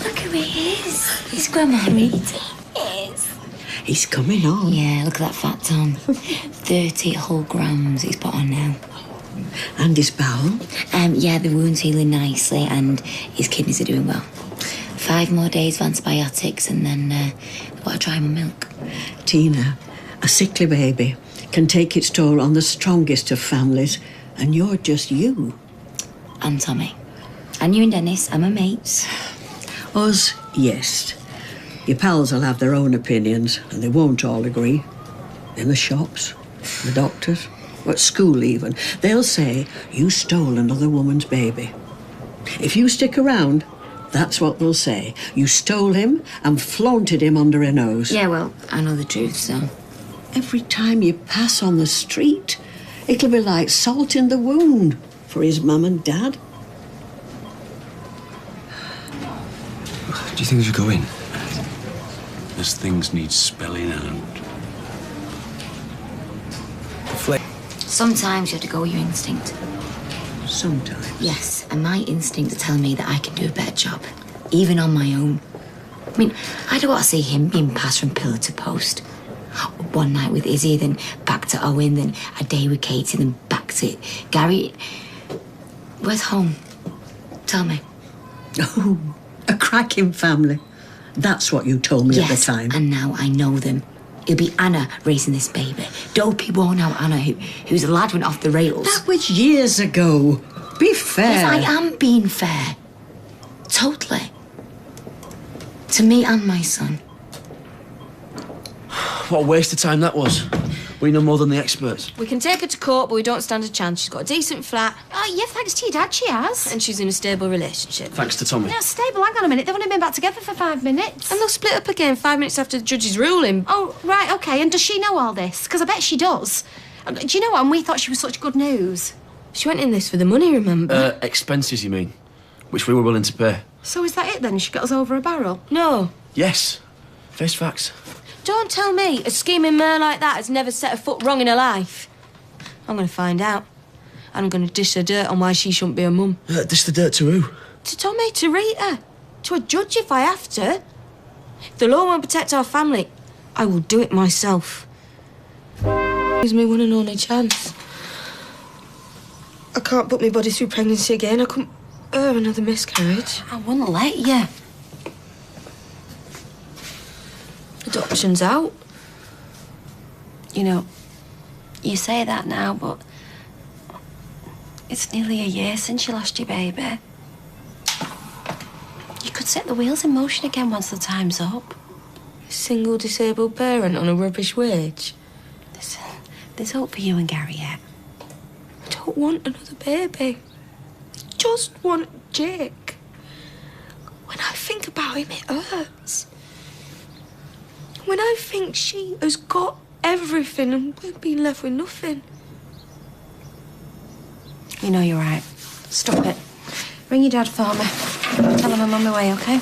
Look who he is. He's Grandma Rita. Yes. He's coming on. Yeah, look at that fat Tom. 30 whole grams he's put on now. And his bowel? Yeah, the wound's healing nicely and his kidneys are doing well. 5 more days of antibiotics and then we've got to try him on milk. Tina, a sickly baby can take its toll on the strongest of families, and you're just you. And Tommy. And you and Dennis, and my mates. Us, yes. Your pals will have their own opinions, and they won't all agree. In the shops, the doctors, at school even, they'll say you stole another woman's baby. If you stick around, that's what they'll say. You stole him and flaunted him under her nose. Yeah, well, I know the truth, so... Every time you pass on the street, it'll be like salt in the wound for his mum and dad. Do you think we should go in? There's things need spelling out. Sometimes you have to go with your instinct. Sometimes? Yes, and my instincts are telling me that I can do a better job, even on my own. I mean, I don't want to see him being passed from pillar to post. One night with Izzy, then back to Owen, then a day with Katie, then back to Gary. Where's home? Tell me. Oh, a cracking family. That's what you told me at the time. And now I know them. It'll be Anna raising this baby. Dopey worn-out Anna, whose lad went off the rails. That was years ago. Be fair. Yes, I am being fair. Totally. To me and my son. What a waste of time that was. We know more than the experts. We can take her to court, but we don't stand a chance. She's got a decent flat. Oh, yeah, thanks to your dad, she has. And she's in a stable relationship. Thanks to Tommy. Now, stable, hang on a minute. They've only been back together for 5 minutes. And they'll split up again 5 minutes after the judge's ruling. Oh, right, OK. And does she know all this? Because I bet she does. Do you know what? And we thought she was such good news. She went in this for the money, remember? Expenses, you mean? Which we were willing to pay. So is that it, then? She got us over a barrel? No. Yes. Face facts. Don't tell me a scheming mare like that has never set a foot wrong in her life. I'm going to find out. And I'm going to dish her dirt on why she shouldn't be a mum. Dish the dirt to who? To Tommy, to Rita. To a judge if I have to. If the law won't protect our family, I will do it myself. It's my one and only chance. I can't put my body through pregnancy again. I couldn't bear another miscarriage. I wouldn't let you. Adoption's out. You know, you say that now, but it's nearly a year since you lost your baby. You could set the wheels in motion again once the time's up. A single disabled parent on a rubbish wage. Listen, there's hope for you and Gary yet. I don't want another baby. I just want Jake. When I think about him, it hurts. When I think she has got everything and we've been left with nothing. You know you're right. Stop it. Ring your dad for me. Tell him I'm on my way, OK?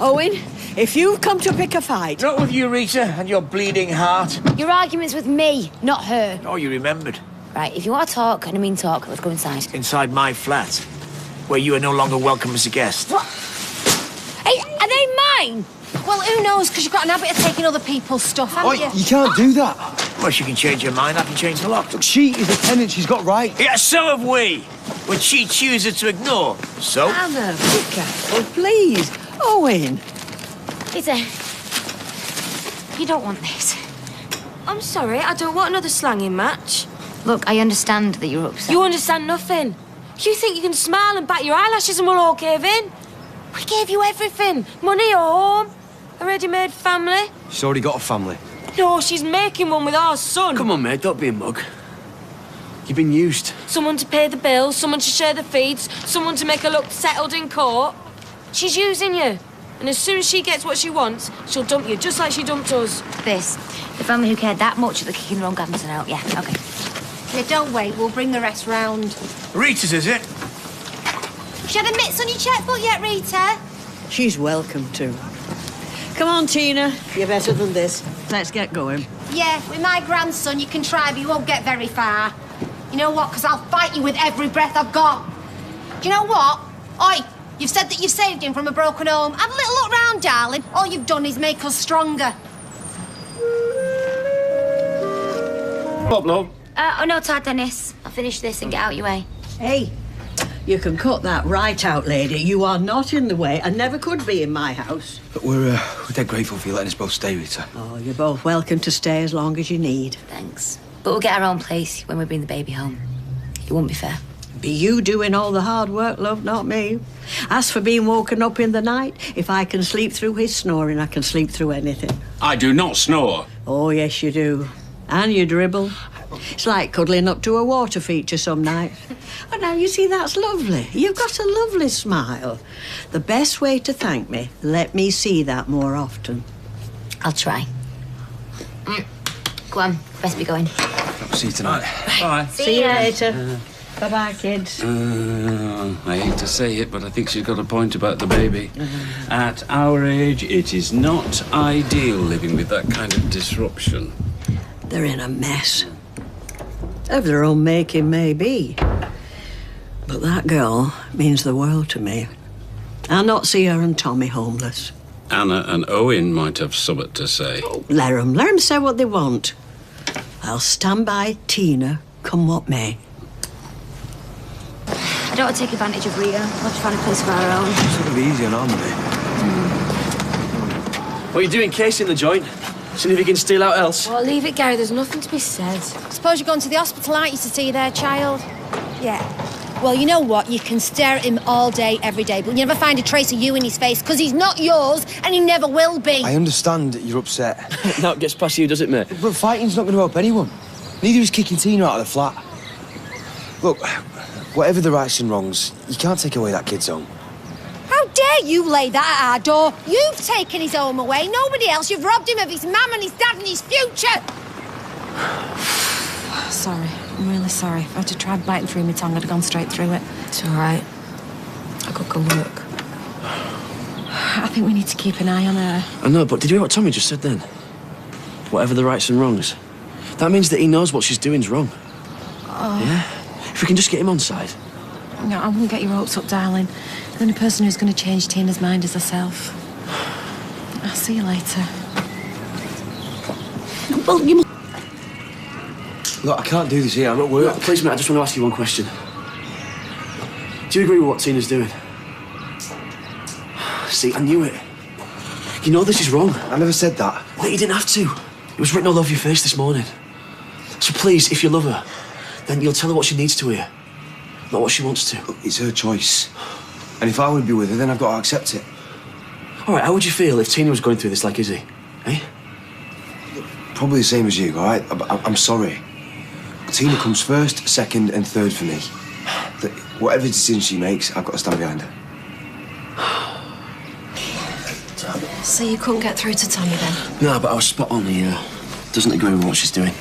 Owen, if you've come to pick a fight... Not with you, Rita, and your bleeding heart. Your argument's with me, not her. Oh, you remembered. Right, if you want to talk, and I mean talk, let's go inside. Inside my flat, where you are no longer welcome as a guest. What? Hey, are they mine? Well, who knows, because you've got an habit of taking other people's stuff, haven't you? You can't do that. Well, she can change her mind, I can change the lock. Look, she is a tenant, she's got rights. Yeah, so have we. When she chooses to ignore. So? Anna, be careful, please. Owen. Lisa, you don't want this. I'm sorry, I don't want another slanging match. Look, I understand that you're upset. You understand nothing. You think you can smile and bat your eyelashes and we'll all cave in? We gave you everything. Money, a home, a ready-made family. She's already got a family. No, she's making one with our son. Come on, mate, don't be a mug. You've been used. Someone to pay the bills, someone to share the feeds, someone to make her look settled in court. She's using you. And as soon as she gets what she wants, she'll dump you, just like she dumped us. This, the family who cared that much that they're kicking wrong Gamson out. Yeah, OK. Yeah, don't wait. We'll bring the rest round. Rita's, is it? She had a mitts on your checkbook yet, Rita? She's welcome to. Come on, Tina. You're better than this. Let's get going. Yeah, with my grandson you can try, but you won't get very far. You know what? Because I'll fight you with every breath I've got. Do you know what? Oi, you've said that you've saved him from a broken home. Have a little look round, darling. All you've done is make us stronger. Pop, love. Oh, no, Tad, Dennis. I'll finish this and get out your way. Hey, you can cut that right out, lady. You are not in the way and never could be in my house. But we're dead grateful for you letting us both stay, Rita. Oh, you're both welcome to stay as long as you need. Thanks. But we'll get our own place when we bring the baby home. It won't be fair. Be you doing all the hard work, love, not me. As for being woken up in the night, if I can sleep through his snoring, I can sleep through anything. I do not snore. Oh, yes, you do. And you dribble. It's like cuddling up to a water feature some nights. Oh, now, you see, that's lovely. You've got a lovely smile. The best way to thank me, let me see that more often. I'll try. Go on, best be going. I'll see you tonight. Bye. See you later. Bye-bye, kids. I hate to say it, but I think she's got a point about the baby. At our age, it is not ideal living with that kind of disruption. They're in a mess. Of their own making, maybe. But that girl means the world to me. I'll not see her and Tommy homeless. Anna and Owen might have something to say. Oh, let 'em say what they want. I'll stand by Tina, come what may. I don't want to take advantage of Rita. We'll have to find a place of our own. It's not going to be easy on our money. What are you doing, casing the joint? Seeing if you can steal out else? Well, leave it, Gary. There's nothing to be said. Suppose you're going to the hospital, aren't you, to see their child? Yeah. Well, you know what? You can stare at him all day, every day, but you never find a trace of you in his face, because he's not yours, and he never will be. I understand you're upset. That gets past you, does it, mate? But fighting's not going to help anyone. Neither is kicking Tina out of the flat. Look, whatever the rights and wrongs, you can't take away that kid's home. How dare you lay that at our door? You've taken his home away, nobody else. You've robbed him of his mum and his dad and his future. Sorry, I'm really sorry. If I had to try biting through my tongue, I'd have gone straight through it. It's all right. I could go work. I think we need to keep an eye on her. I know, but did you hear what Tommy just said then? Whatever the rights and wrongs. That means that he knows what she's doing's wrong. Oh. Yeah? If we can just get him on side. No, I wouldn't get your hopes up, darling. The only person who's going to change Tina's mind is herself. I'll see you later. Well, you must... Look, I can't do this here. I'm at work. Look, please, mate, I just want to ask you one question. Do you agree with what Tina's doing? See, I knew it. You know this is wrong. I never said that. No, you didn't have to. It was written all over your face this morning. So please, if you love her, then you'll tell her what she needs to hear, not what she wants to. Look, it's her choice. And if I would be with her, then I've got to accept it. All right, how would you feel if Tina was going through this like Izzy? Eh? Probably the same as you, all right? I'm sorry. Tina comes first, second and third for me. Whatever decision she makes, I've got to stand behind her. So you couldn't get through to Tommy then? No, but I was spot on. He doesn't agree with what she's doing.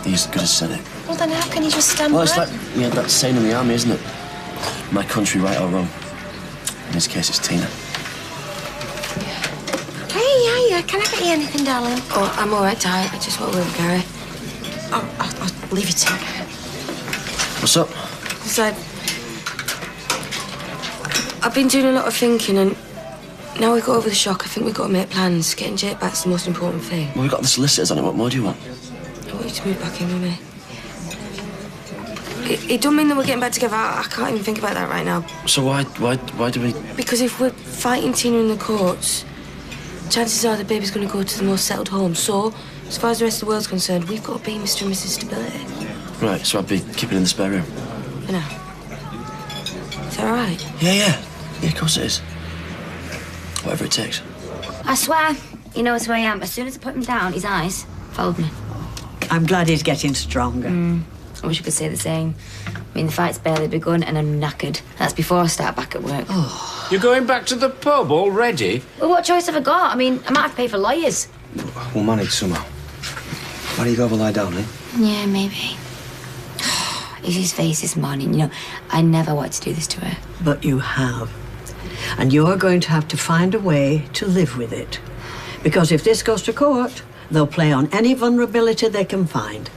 He's as good as said it. Well, then how can you just stand Well, it's by? like that saying in the army, isn't it? My country, right or wrong. In this case, it's Tina. Hey, yeah. Can I get you anything, darling? Oh, I'm all right, Ty. I just want to with Gary. I'll leave you to it. What's up? So, I've been doing a lot of thinking, and now we've got over the shock, I think we've got to make plans. Getting Jake back's the most important thing. Well, we've got the solicitors on it. What more do you want? I want you to move back in with me. It don't mean that we're getting back together. I can't even think about that right now. So why do we... Because if we're fighting Tina in the courts, chances are the baby's going to go to the most settled home. So, as far as the rest of the world's concerned, we've got to be Mr. and Mrs. Stability. Right, so I'd be keeping it in the spare room. You know. Is that all right? Yeah, of course it is. Whatever it takes. I swear, he knows who I am. As soon as I put him down, his eyes followed me. I'm glad he's getting stronger. I wish I could say the same. I mean, the fight's barely begun and I'm knackered. That's before I start back at work. Oh. You're going back to the pub already? Well, what choice have I got? I mean, I might have to pay for lawyers. We'll manage somehow. Why do you go over and lie down, eh? Yeah, maybe. Izzy's face this morning, you know, I never wanted to do this to her. But you have. And you're going to have to find a way to live with it. Because if this goes to court, they'll play on any vulnerability they can find.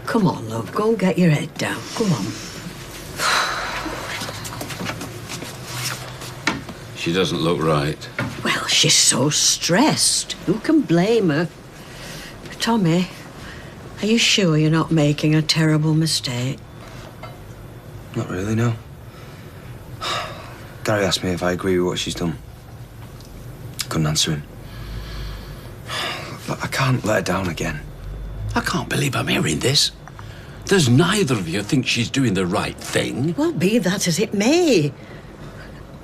Come on, love, go and get your head down. Come on. She doesn't look right. Well, she's so stressed. Who can blame her? Tommy, are you sure you're not making a terrible mistake? Not really, no. Gary asked me if I agree with what she's done. I couldn't answer him. But I can't let her down again. I can't believe I'm hearing this. There's neither of you think she's doing the right thing. Well, be that as it may.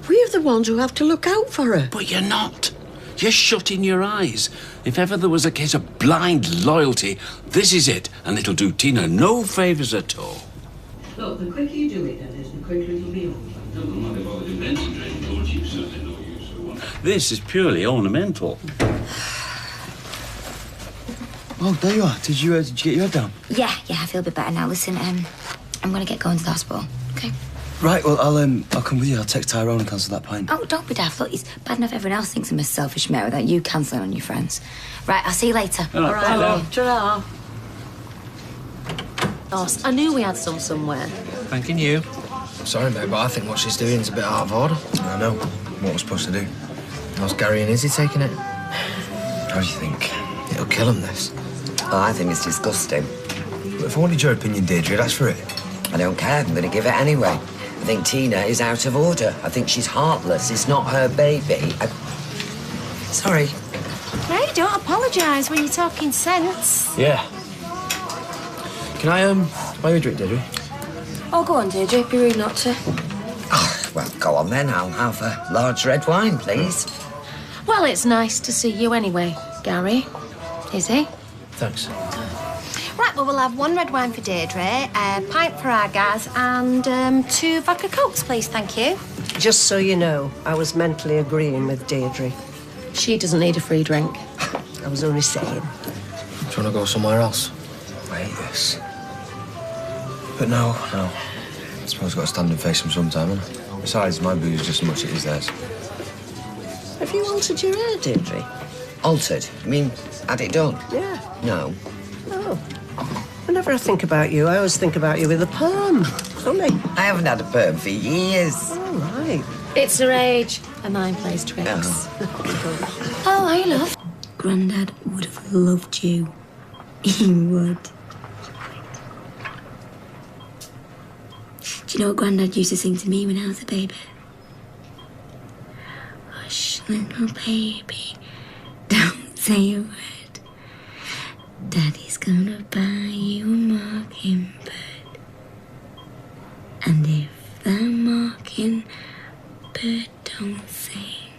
We're the ones who have to look out for her. But you're not. You're shutting your eyes. If ever there was a case of blind loyalty, this is it, and it'll do Tina no favours at all. Look, the quicker you do it, Dennis, the quicker it'll be over. This is purely ornamental. Oh, there you are. Did you get your head down? Yeah, I feel a bit better now. Listen, I'm going to get going to the hospital, okay? Right, well, I'll come with you. I'll text Tyrone and cancel that pint. Oh, don't be daft. Look, it's bad enough everyone else thinks I'm a selfish mate without you cancelling on your friends. Right, I'll see you later. All right, ta-ra. I knew we had some somewhere. Thanking you. Sorry, mate, but I think what she's doing is a bit out of order. I know. What we're supposed to do. How's Gary and Izzy taking it? How do you think? It'll kill him, this. Oh, I think it's disgusting. But if I wanted your opinion, Deirdre, that's for it. I don't care. I'm going to give it anyway. I think Tina is out of order. I think she's heartless. It's not her baby. Sorry. No, don't apologise when you're talking sense. Yeah. Can I, buy you a drink, Deirdre? Oh, go on, Deirdre. Be rude not to. Oh, well, go on then. I'll have a large red wine, please. Well, it's nice to see you anyway, Gary. Is he? Thanks. Right, well, we'll have one red wine for Deirdre, a pint for our Gaz, and 2 vodka cokes, please, thank you. Just so you know, I was mentally agreeing with Deirdre. She doesn't need a free drink. I was only saying. Do you want to go somewhere else? I hate this. But no. I suppose I've got to stand and face them sometime, haven't I? Besides, my booze just as much as it is theirs. Have you altered your hair, Deirdre? Altered? You mean, had it done? Yeah. No. Oh. Whenever I think about you, I always think about you with a perm. funny. I haven't had a perm for years. All right. It's her age. Her mind plays tricks. Oh, hey, love. Grandad would have loved you. He would. Do you know what Grandad used to sing to me when I was a baby? Hush, little baby, don't say a word. Daddy's gonna buy you a mockingbird. And if the mockingbird don't sing,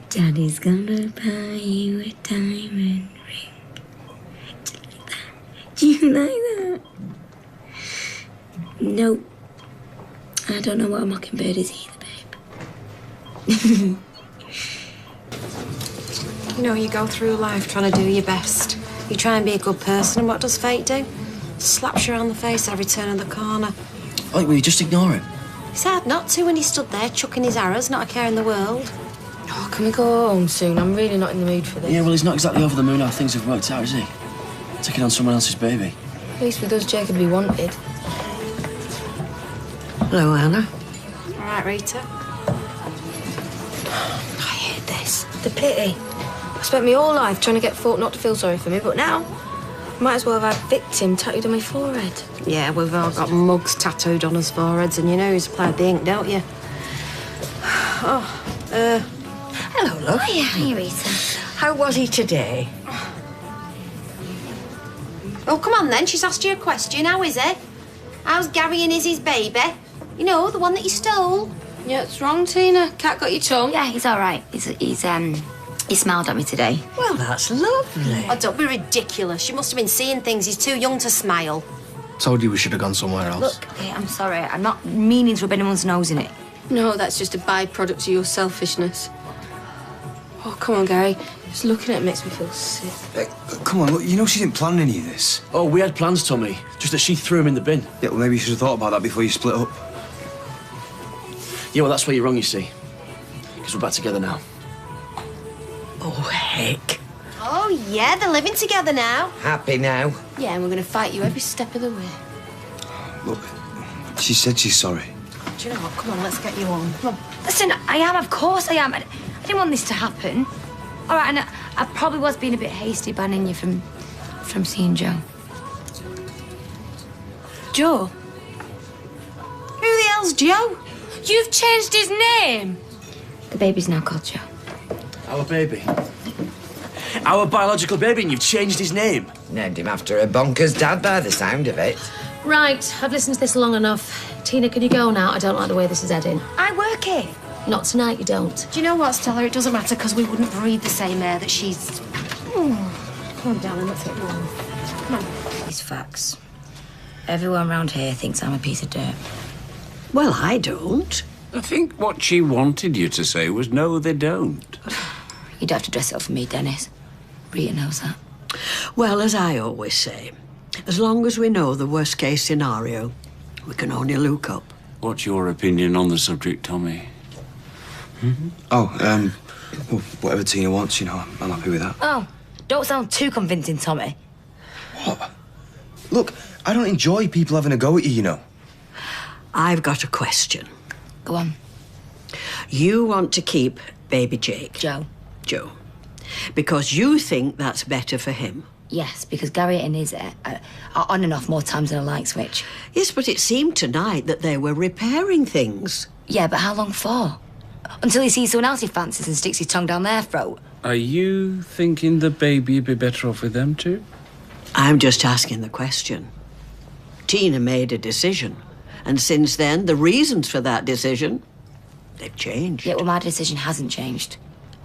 Daddy's gonna buy you a diamond ring. Do you like that? No. I don't know what a mockingbird is either, babe. You know, you go through life trying to do your best. You try and be a good person, and what does fate do? Slaps you around the face every turn of the corner. Like, will you just ignore him? It's hard not to when he stood there chucking his arrows, not a care in the world. Oh, can we go home soon? I'm really not in the mood for this. Yeah, well, he's not exactly over the moon how things have worked out, is he? Taking on someone else's baby. At least with us, Jake would be wanted. Hello, Anna. All right, Rita. I hate this. The pity. I spent my whole life trying to get folk not to feel sorry for me, but now I might as well have had victim tattooed on my forehead. Yeah, we've all got mugs tattooed on us foreheads, and you know who's applied the ink, don't you? Hello, love. Hi, Rita. How was he today? Oh, come on then. She's asked you a question. How is it? How's Gary and Izzy's baby? You know, the one that you stole. Yeah, what's wrong, Tina? Cat got your tongue? Yeah, he's all right. He smiled at me today. Well, that's lovely. Oh, don't be ridiculous. She must have been seeing things. He's too young to smile. Told you we should have gone somewhere else. Look, hey, I'm sorry. I'm not meaning to rub anyone's nose in it. No, that's just a byproduct of your selfishness. Oh, come on, Gary. Just looking at it makes me feel sick. Hey, come on, look, you know she didn't plan any of this. Oh, we had plans, Tommy. Just that she threw him in the bin. Yeah, well, maybe you should have thought about that before you split up. Yeah, well, that's where you're wrong, you see. Because we're back together now. Oh, heck. Oh, yeah, they're living together now. Happy now? Yeah, and we're going to fight you every step of the way. Look, she said she's sorry. Do you know what? Come on, let's get you on. Come on. Listen, I am, of course I am. I didn't want this to happen. All right, and I probably was being a bit hasty banning you from seeing Joe. Joe? Who the hell's Joe? You've changed his name! The baby's now called Joe. Our baby. Our biological baby, and you've changed his name. Named him after a bonkers dad by the sound of it. Right, I've listened to this long enough. Tina, can you go now? I don't like the way this is heading. I work here. Not tonight, you don't. Do you know what, Stella? It doesn't matter because we wouldn't breathe the same air that she's... Come on, darling, let's get you on. Come on. These facts. Everyone around here thinks I'm a piece of dirt. Well, I don't. I think what she wanted you to say was no, they don't. You'd have to dress it up for me, Dennis. Rita knows that. Well, as I always say, as long as we know the worst-case scenario, we can only look up. What's your opinion on the subject, Tommy? Oh, well, whatever Tina wants, you know, I'm happy with that. Oh, don't sound too convincing, Tommy. What? Look, I don't enjoy people having a go at you, you know. I've got a question. Go on. You want to keep baby Jake? Joe. Joe. Because you think that's better for him? Yes, because Gary and Izzy are on and off more times than a light switch. Yes, but it seemed tonight that they were repairing things. Yeah, but how long for? Until he sees someone else he fancies and sticks his tongue down their throat. Are you thinking the baby'd be better off with them too? I'm just asking the question. Tina made a decision, and since then, the reasons for that decision, they've changed. Yeah, well, my decision hasn't changed.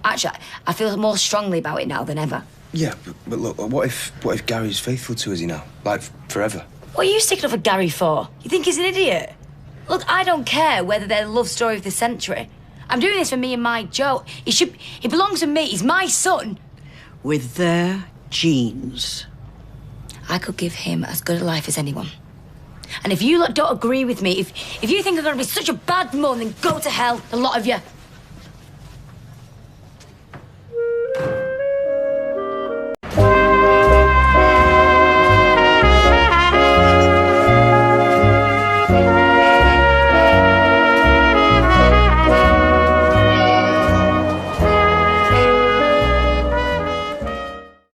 Actually, I feel more strongly about it now than ever. Yeah, but look, what if Gary's faithful to us, you know? Like, forever? What are you sticking up for Gary for? You think he's an idiot? Look, I don't care whether they're the love story of the century. I'm doing this for me and my Joe. He belongs to me. He's my son. With their genes. I could give him as good a life as anyone. And if you lot don't agree with me, if you think I'm going to be such a bad mum, then go to hell, a lot of you.